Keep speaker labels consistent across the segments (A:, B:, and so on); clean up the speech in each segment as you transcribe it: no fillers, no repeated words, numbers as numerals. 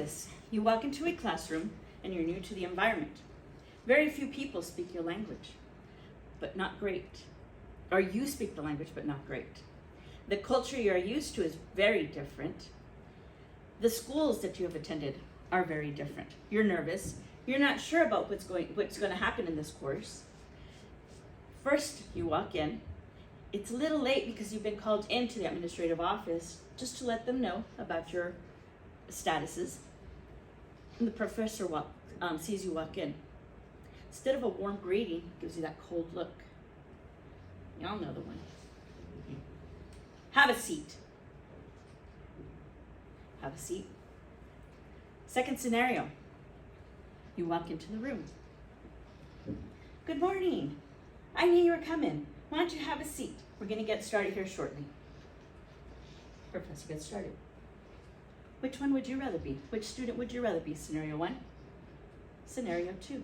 A: this. You walk into a classroom and you're new to the environment. Very few people speak your language, but not great. Or you speak the language, but not great. The culture you're used to is very different. The schools that you have attended are very different. You're nervous. You're not sure about what's going to happen in this course. First, you walk in. It's a little late because you've been called into the administrative office just to let them know about your statuses. And the professor sees you walk in. Instead of a warm greeting, gives you that cold look. Y'all know the one. Have a seat. Have a seat. Second scenario. You walk into the room. Good morning. I knew you were coming. Why don't you have a seat? We're going to get started here shortly. Professor gets started. Which one would you rather be? Which student would you rather be? Scenario 1. Scenario 2.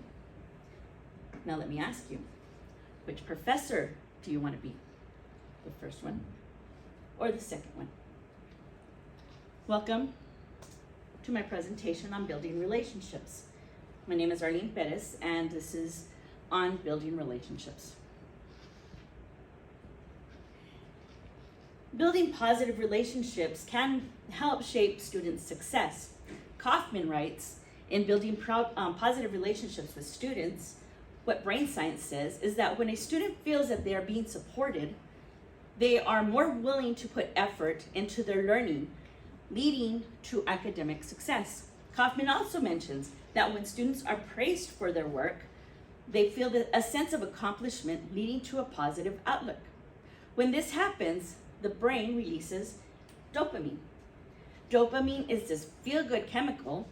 A: Now let me ask you, which professor do you want to be? The first one or the second one? Welcome to my presentation on building relationships. My name is Arlene Perez, and this is on building relationships. Building positive relationships can help shape students' success. Kaufman writes, in building positive relationships with students, what brain science says is that when a student feels that they are being supported, they are more willing to put effort into their learning, leading to academic success. Kaufman also mentions that when students are praised for their work, they feel a sense of accomplishment, leading to a positive outlook. When this happens, the brain releases dopamine. Dopamine is this feel-good chemical,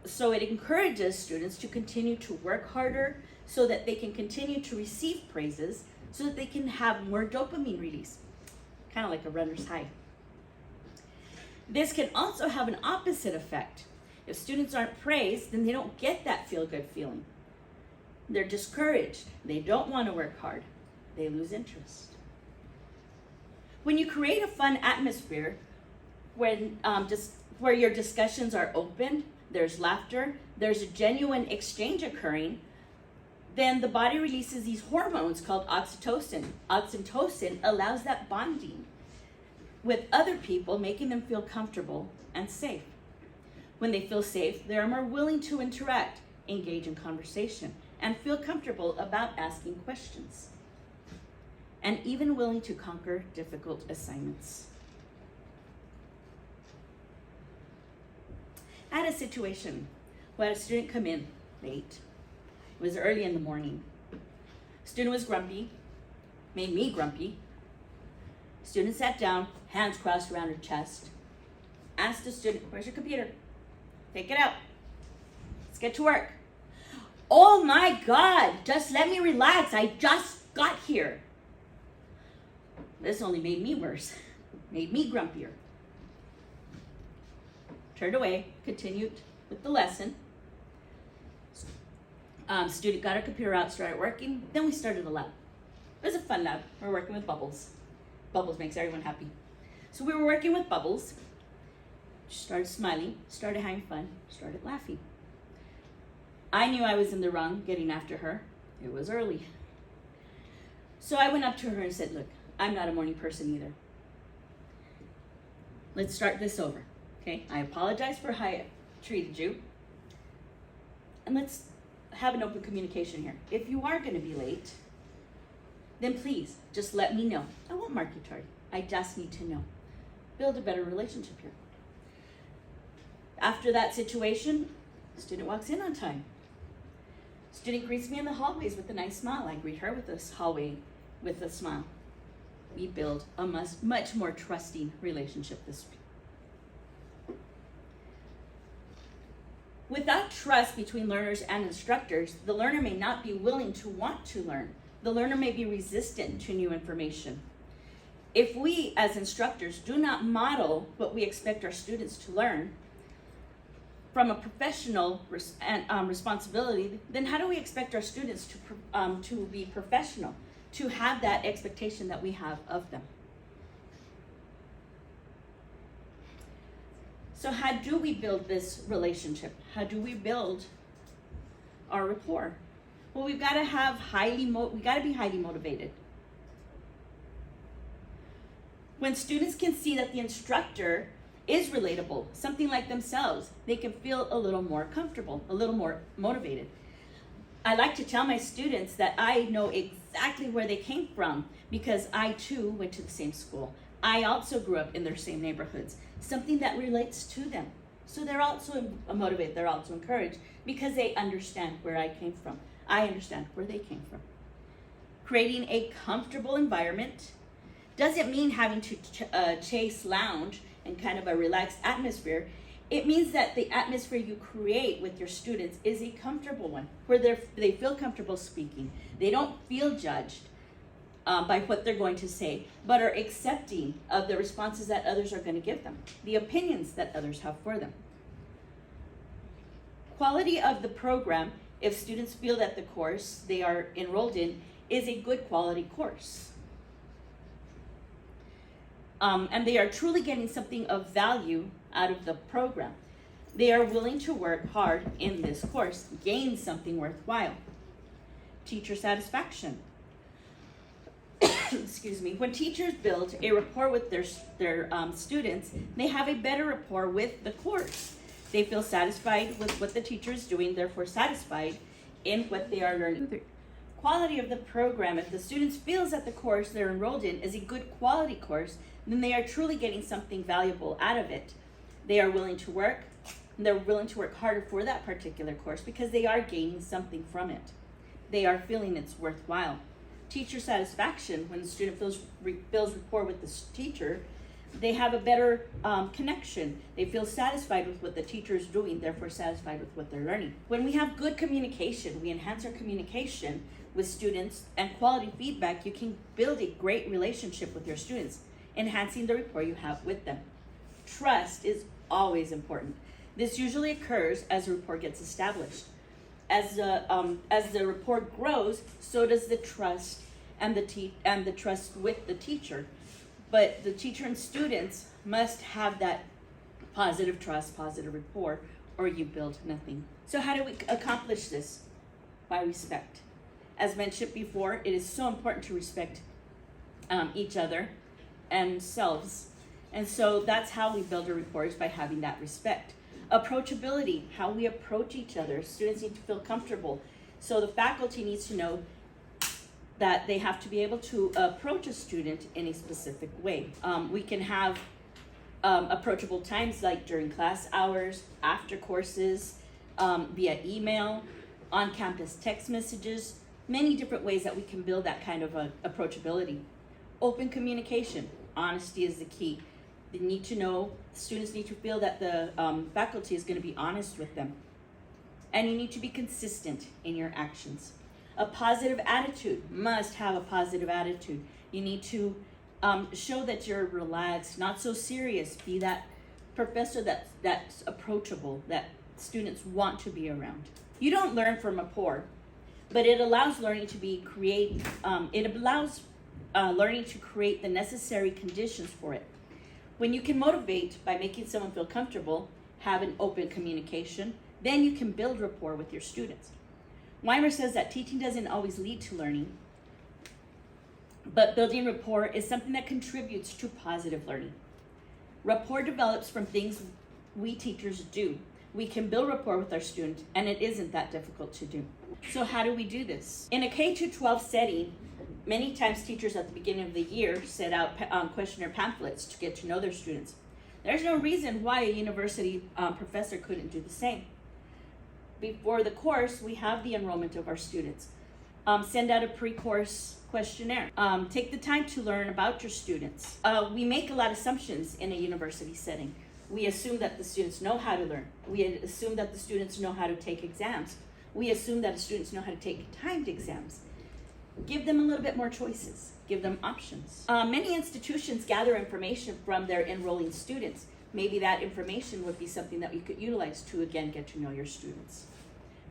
A: so it encourages students to continue to work harder so that they can continue to receive praises, so that they can have more dopamine release, kind of like a runner's high. This can also have an opposite effect. If students aren't praised, then they don't get that feel-good feeling. They're discouraged. They don't want to work hard. They lose interest. When you create a fun atmosphere, where your discussions are open, there's laughter, there's a genuine exchange occurring, then the body releases these hormones called oxytocin. Oxytocin allows that bonding with other people, making them feel comfortable and safe. When they feel safe, they are more willing to interact, engage in conversation, and feel comfortable about asking questions, and even willing to conquer difficult assignments. I had a situation where a student come in late. It was early in the morning. Student was grumpy, made me grumpy. Student sat down, hands crossed around her chest. Asked the student, where's your computer? Take it out. Let's get to work. Oh my God, just let me relax. I just got here. This only made me worse, made me grumpier. Turned away, continued with the lesson. Student got her computer out, started working. Then we started a lab. It was a fun lab. We're working with bubbles. Bubbles makes everyone happy. So we were working with bubbles. She started smiling, started having fun, started laughing. I knew I was in the wrong getting after her. It was early. So I went up to her and said, look, I'm not a morning person either. Let's start this over, okay? I apologize for how I treated you. And let's have an open communication here. If you are gonna be late, then please just let me know. I won't mark you tardy. I just need to know. Build a better relationship here. After that situation, the student walks in on time. Student greets me in the hallways with a nice smile. I greet her with this hallway with a smile. We build a much more trusting relationship this week. Without trust between learners and instructors, the learner may not be willing to want to learn. The learner may be resistant to new information. If we, as instructors, do not model what we expect our students to learn from a professional responsibility, then how do we expect our students to be professional, to have that expectation that we have of them? So how do we build this relationship? How do we build our rapport? Well, we've got to have we got to be highly motivated. When students can see that the instructor is relatable, something like themselves, they can feel a little more comfortable, a little more motivated. I like to tell my students that I know exactly where they came from because I too went to the same school. I also grew up in their same neighborhoods, something that relates to them. So they're also motivated, they're also encouraged because they understand where I came from. I understand where they came from. Creating a comfortable environment doesn't mean having to chase lounge and kind of a relaxed atmosphere. It means that the atmosphere you create with your students is a comfortable one, where they feel comfortable speaking. They don't feel judged by what they're going to say, but are accepting of the responses that others are going to give them, the opinions that others have for them. Quality of the program, if students feel that the course they are enrolled in is a good quality course. And they are truly getting something of value out of the program. They are willing to work hard in this course, gain something worthwhile. Teacher satisfaction. Excuse me. When teachers build a rapport with their students, they have a better rapport with the course. They feel satisfied with what the teacher is doing, therefore satisfied in what they are learning. Quality of the program. If the students feels that the course they're enrolled in is a good quality course, then they are truly getting something valuable out of it. They are willing to work, and they're willing to work harder for that particular course because they are gaining something from it. They are feeling it's worthwhile. Teacher satisfaction, when the student builds rapport with the teacher, they have a better connection. They feel satisfied with what the teacher is doing, therefore satisfied with what they're learning. When we have good communication, we enhance our communication with students and quality feedback, you can build a great relationship with your students, enhancing the rapport you have with them. Trust is always important. This usually occurs as a rapport gets established. As the rapport grows, so does the trust and the trust with the teacher. But the teacher and students must have that positive trust, positive rapport, or you build nothing. So how do we accomplish this? By respect. As mentioned before, it is so important to respect each other and selves. And so that's how we build our rapport, is by having that respect. Approachability, how we approach each other. Students need to feel comfortable. So the faculty needs to know that they have to be able to approach a student in a specific way. We can have approachable times like during class hours, after courses, via email, on-campus text messages, many different ways that we can build that kind of approachability. Open communication, honesty is the key. They need to know, students need to feel that the faculty is going to be honest with them. And you need to be consistent in your actions. A positive attitude, must have a positive attitude. You need to show that you're relaxed, not so serious. Be that professor that's approachable, that students want to be around. You don't learn from rapport, but it allows learning to be learning to create the necessary conditions for it. When you can motivate by making someone feel comfortable, have an open communication, then you can build rapport with your students. Weimer says that teaching doesn't always lead to learning, but building rapport is something that contributes to positive learning. Rapport develops from things we teachers do. We can build rapport with our students, and it isn't that difficult to do. So how do we do this? In a K-12 setting, many times teachers at the beginning of the year set out questionnaire pamphlets to get to know their students. There's no reason why a university professor couldn't do the same. Before the course, we have the enrollment of our students. Send out a pre-course questionnaire. Take the time to learn about your students. We make a lot of assumptions in a university setting. We assume that the students know how to learn. We assume that the students know how to take exams. We assume that the students know how to take timed exams. Give them a little bit more choices. Give them options. Many institutions gather information from their enrolling students. Maybe that information would be something that you could utilize to, again, get to know your students.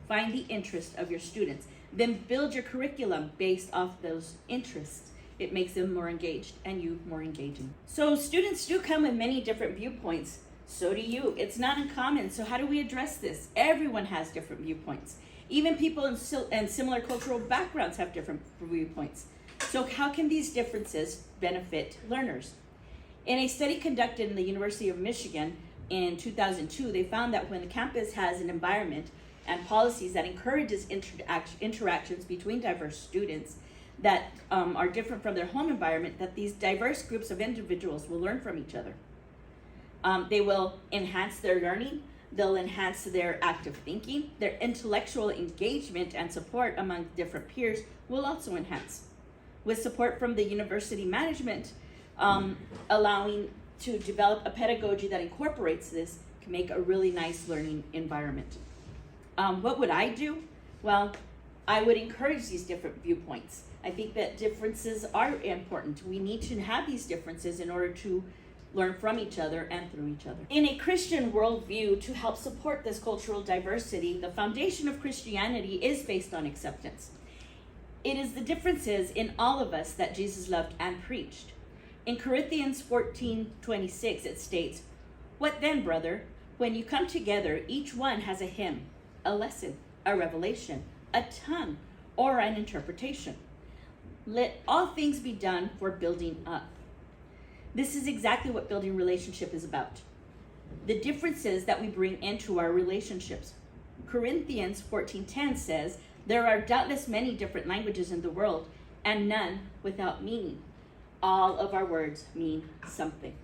A: Find the interest of your students. Then build your curriculum based off those interests. It makes them more engaged and you more engaging. So students do come with many different viewpoints. So do you. It's not uncommon. So how do we address this? Everyone has different viewpoints. Even people in similar cultural backgrounds have different viewpoints. So how can these differences benefit learners? In a study conducted in the University of Michigan in 2002, they found that when the campus has an environment and policies that encourages interactions between diverse students that are different from their home environment, that these diverse groups of individuals will learn from each other. They will enhance their learning, they'll enhance their active thinking, their intellectual engagement and support among different peers will also enhance. With support from the university management, allowing to develop a pedagogy that incorporates this can make a really nice learning environment. What would I do? Well, I would encourage these different viewpoints. I think that differences are important. We need to have these differences in order to learn from each other and through each other. In a Christian worldview, to help support this cultural diversity, the foundation of Christianity is based on acceptance. It is the differences in all of us that Jesus loved and preached. In Corinthians 14:26, it states, "What then, brother? When you come together, each one has a hymn, a lesson, a revelation, a tongue, or an interpretation. Let all things be done for building up." This is exactly what building relationship is about. The differences that we bring into our relationships. Corinthians 14:10 says, "There are doubtless many different languages in the world, and none without meaning. All of our words mean something."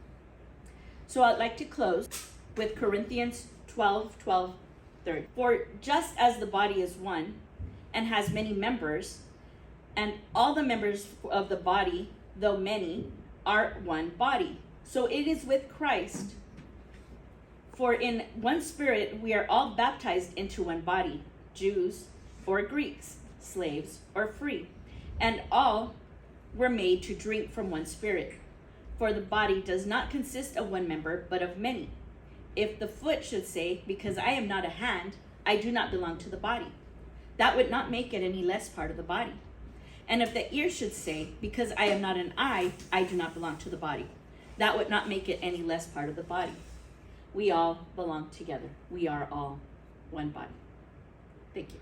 A: So I'd like to close with Corinthians 12:30. "For just as the body is one and has many members, and all the members of the body, though many, are one body, so it is with Christ. For in one Spirit we are all baptized into one body, Jews or Greeks, slaves or free, and all were made to drink from one Spirit. For the body does not consist of one member, but of many. If the foot should say, 'Because I am not a hand, I do not belong to the body,' that would not make it any less part of the body. And if the ear should say, 'Because I am not an eye, I do not belong to the body,' that would not make it any less part of the body. We all belong together. We are all one body." Thank you.